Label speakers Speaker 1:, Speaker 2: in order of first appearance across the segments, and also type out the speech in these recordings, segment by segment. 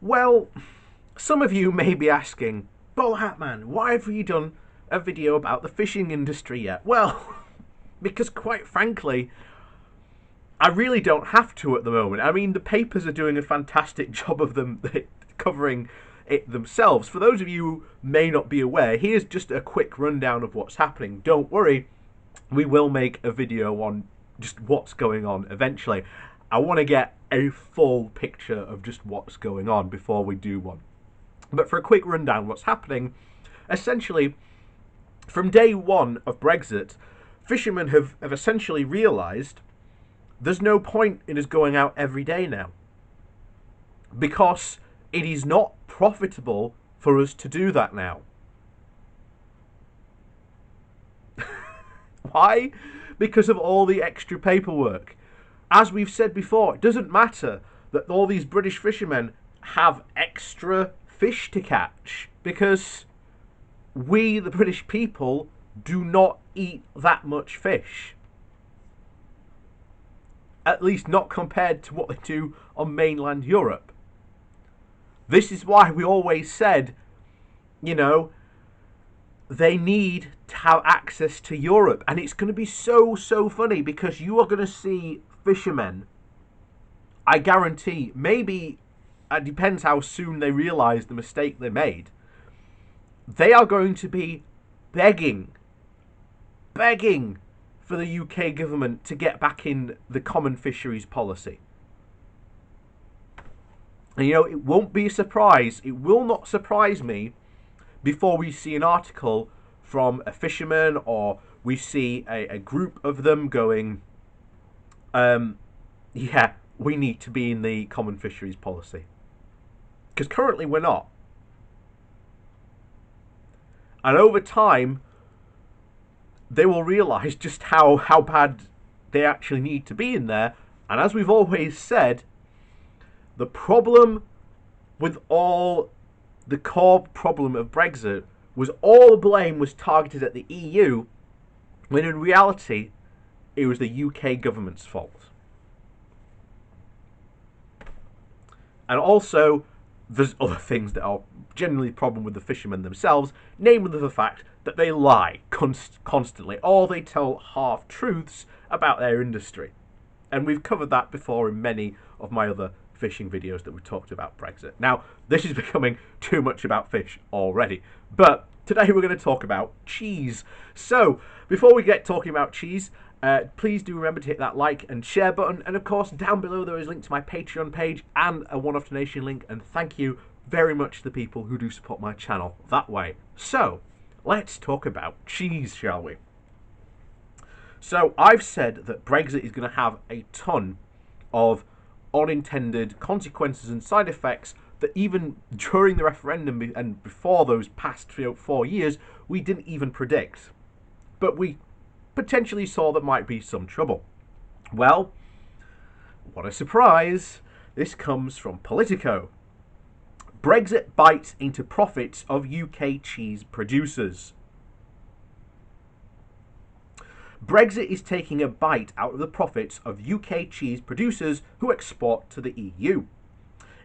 Speaker 1: Well, some of you may be asking, Bull Hatman, why have you done a video about the fishing industry yet? Well, because quite frankly, I really don't have to at the moment. I mean, the papers are doing a fantastic job of them covering it themselves. For those of you who may not be aware, here's just a quick rundown of what's happening. Don't worry, we will make a video on just what's going on eventually. I want to get a full picture of just what's going on before we do one. But for a quick rundown, what's happening, essentially, from day one of Brexit, fishermen have essentially realised there's no point in us going out every day now, because it is not profitable for us to do that now. Why? Because of all the extra paperwork. As we've said before, it doesn't matter that all these British fishermen have extra fish to catch, because we, the British people, do not eat that much fish. At least not compared to what they do on mainland Europe. This is why we always said, you know, they need to have access to Europe. And it's going to be so funny, because you are going to see fishermen, I guarantee, maybe, it depends how soon they realise the mistake they made, they are going to be begging for the UK government to get back in the common fisheries policy. And you know, it won't be a surprise, it will not surprise me before we see an article from a fisherman, or we see a group of them going, yeah, we need to be in the common fisheries policy. Because currently we're not. And over time, they will realise just how bad they actually need to be in there. And as we've always said, the problem with all the core problem of Brexit was all the blame was targeted at the EU, when in reality it was the UK government's fault. And also, there's other things that are generally a problem with the fishermen themselves, namely the fact that they lie constantly, or they tell half-truths about their industry. And we've covered that before in many of my other fishing videos that we've talked about Brexit. Now, this is becoming too much about fish already, but today we're going to talk about cheese. So, before we get talking about cheese, please do remember to hit that like and share button, and of course down below there is a link to my Patreon page and a one-off donation link, and thank you very much to the people who do support my channel that way. So, let's talk about cheese, shall we? So, I've said that Brexit is going to have a ton of unintended consequences and side effects that even during the referendum and before those past 4 years, we didn't even predict. But we potentially saw there might be some trouble. Well, what a surprise. This comes from Politico. Brexit bites into profits of UK cheese producers. Brexit is taking a bite out of the profits of UK cheese producers who export to the EU.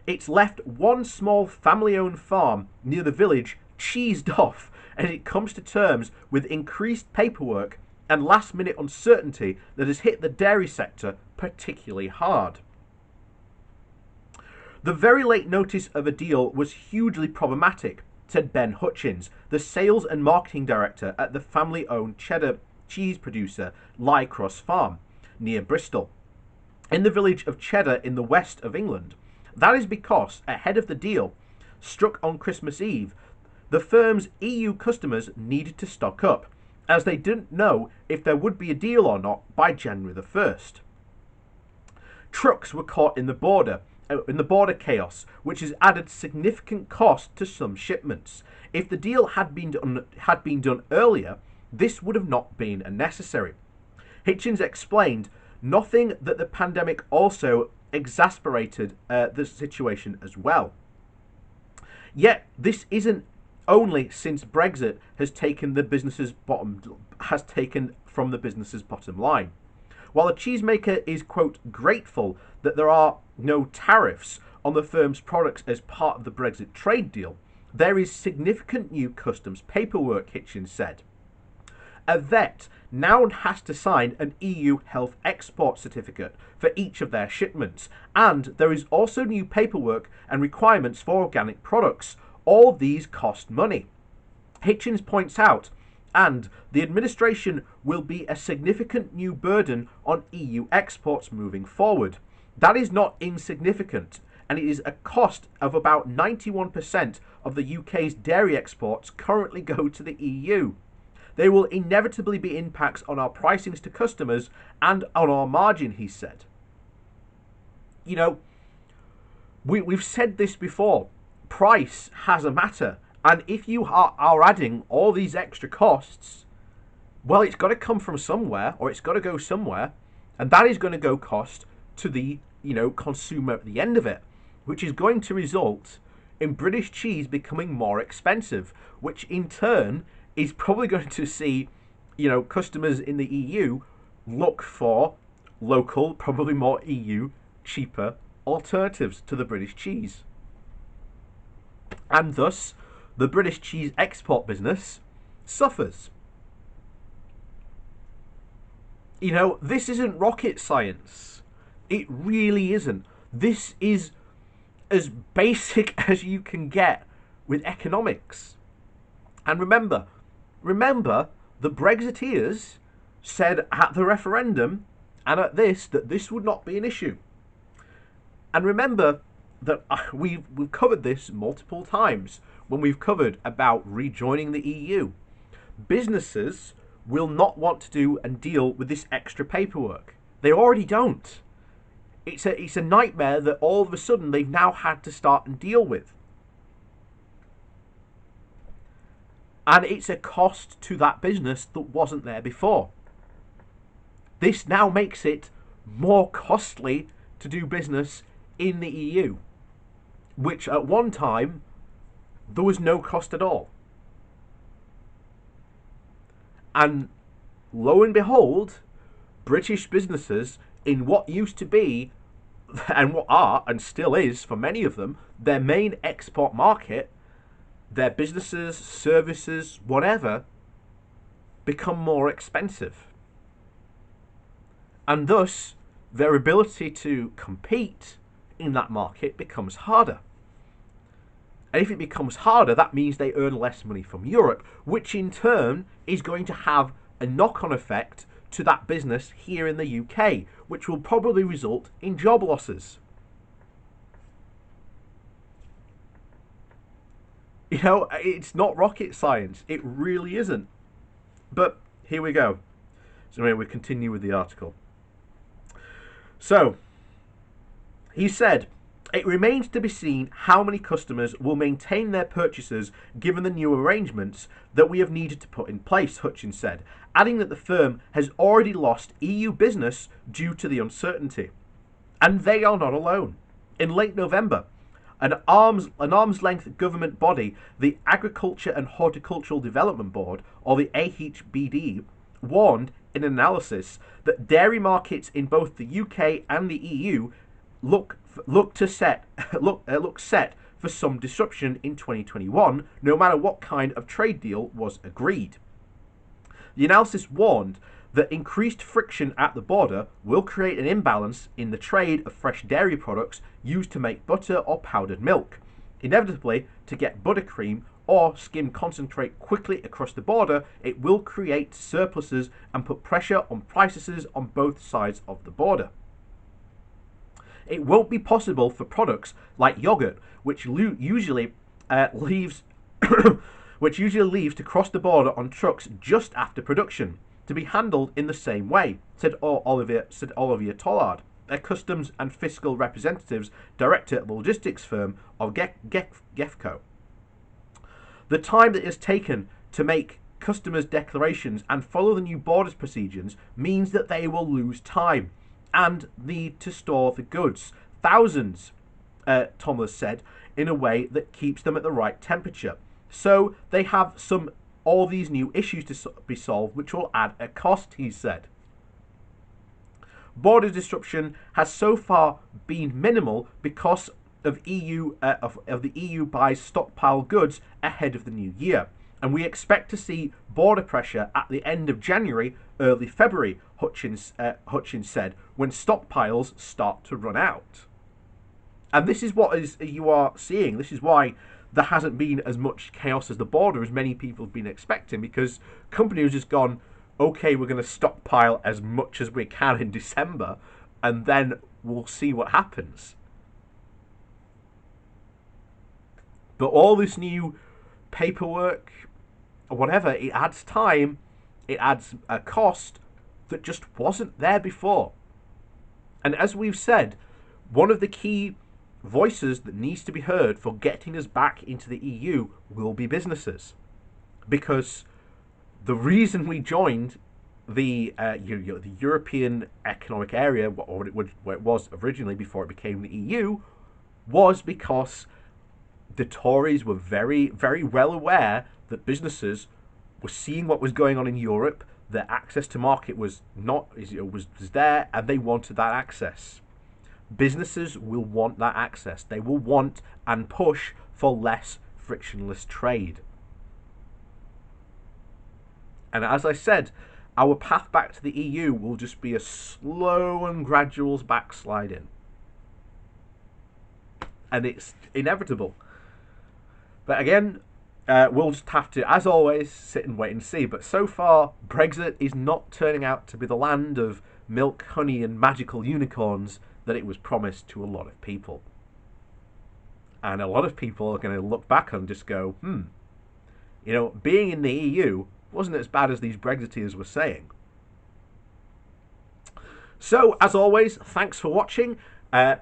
Speaker 1: It's left one small family-owned farm near the village cheesed off as it comes to terms with increased paperwork and last-minute uncertainty that has hit the dairy sector particularly hard. The very late notice of a deal was hugely problematic, said Ben Hutchins, the sales and marketing director at the family-owned cheddar cheese producer Lye Cross Farm, near Bristol, in the village of Cheddar in the west of England. That is because, ahead of the deal, struck on Christmas Eve, the firm's EU customers needed to stock up, as they didn't know if there would be a deal or not by January the 1st. Trucks were caught in the border chaos, which has added significant cost to some shipments. If the deal had been done earlier, this would have not been necessary. Hitchens explained, nothing that the pandemic also exacerbated the situation as well. Yet this isn't only since Brexit has taken from the business's bottom line. While a cheesemaker is, quote, grateful that there are no tariffs, on the firm's products as part of the Brexit trade deal, there is significant new customs paperwork, Hitchens said. A vet now has to sign an EU health export certificate for each of their shipments, and there is also new paperwork and requirements for organic products. All these cost money. Hitchens points out, and the administration will be a significant new burden on EU exports moving forward. That is not insignificant, and it is a cost of about 91% of the UK's dairy exports currently go to the EU. There will inevitably be impacts on our pricings to customers and on our margin, he said. You know, we've said this before. Price has a matter. And if you are adding all these extra costs, well, it's got to come from somewhere, or it's got to go somewhere. And that is going to go cost to the, consumer at the end of it, which is going to result in British cheese becoming more expensive, which in turn is probably going to see, customers in the EU look for local, probably more EU, cheaper alternatives to the British cheese. And thus, the British cheese export business suffers. This isn't rocket science. It really isn't. This is as basic as you can get with economics. And remember, the Brexiteers said at the referendum and at this that this would not be an issue. And remember that we've covered this multiple times when we've covered about rejoining the EU. Businesses will not want to do and deal with this extra paperwork. They already don't. It's a nightmare that all of a sudden they've now had to start and deal with. And it's a cost to that business that wasn't there before. This now makes it more costly to do business in the EU, which at one time there was no cost at all. And lo and behold, British businesses in what used to be, and what are and still is for many of them, their main export market, their businesses, services, whatever, become more expensive. And thus, their ability to compete in that market becomes harder. And if it becomes harder, that means they earn less money from Europe, which in turn is going to have a knock-on effect to that business here in the UK, which will probably result in job losses. It's not rocket science. It really isn't. But here we go. So anyway, we continue with the article. So, he said, it remains to be seen how many customers will maintain their purchases given the new arrangements that we have needed to put in place, Hutchins said, adding that the firm has already lost EU business due to the uncertainty. And they are not alone. In late November, an arm's length government body, the Agriculture and Horticultural Development Board, or the AHBD, warned in an analysis that dairy markets in both the UK and the EU look set for some disruption in 2021, no matter what kind of trade deal was agreed. The analysis warned that increased friction at the border will create an imbalance in the trade of fresh dairy products used to make butter or powdered milk. Inevitably, to get buttercream or skim concentrate quickly across the border, it will create surpluses and put pressure on prices on both sides of the border. It won't be possible for products like yogurt, which usually leaves to cross the border on trucks just after production, to be handled in the same way, said Olivia Tollard, a customs and fiscal representatives director at the logistics firm of Gefco. The time that it has taken to make customers' declarations and follow the new borders procedures means that they will lose time and need to store the goods, thousands, Thomas said, in a way that keeps them at the right temperature. So they have all these new issues to be solved, which will add a cost, he said. Border disruption has so far been minimal because of the EU buys stockpile goods ahead of the new year, and we expect to see border pressure at the end of January, early February. Hutchins said, when stockpiles start to run out. And this is what you are seeing. This is why there hasn't been as much chaos as the border as many people have been expecting, because companies have just gone, okay, we're going to stockpile as much as we can in December, and then we'll see what happens. But all this new paperwork or whatever, it adds time, it adds a cost that just wasn't there before. And as we've said, one of the key voices that needs to be heard for getting us back into the EU will be businesses, because the reason we joined the European Economic Area, or where it was originally before it became the EU, was because the Tories were very, very well aware that businesses were seeing what was going on in Europe. Their access to market was there, and they wanted that access. Businesses will want that access. They will want and push for less frictionless trade. And as I said, our path back to the EU will just be a slow and gradual backsliding. And it's inevitable. But again, we'll just have to, as always, sit and wait and see. But so far, Brexit is not turning out to be the land of milk, honey, and magical unicorns that it was promised to a lot of people. And a lot of people are going to look back and just go, being in the EU wasn't as bad as these Brexiteers were saying. So, as always, thanks for watching.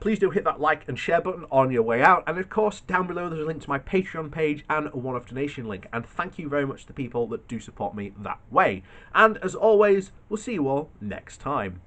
Speaker 1: Please do hit that like and share button on your way out. And of course, down below there's a link to my Patreon page and a one-off donation link. And thank you very much to the people that do support me that way. And as always, we'll see you all next time.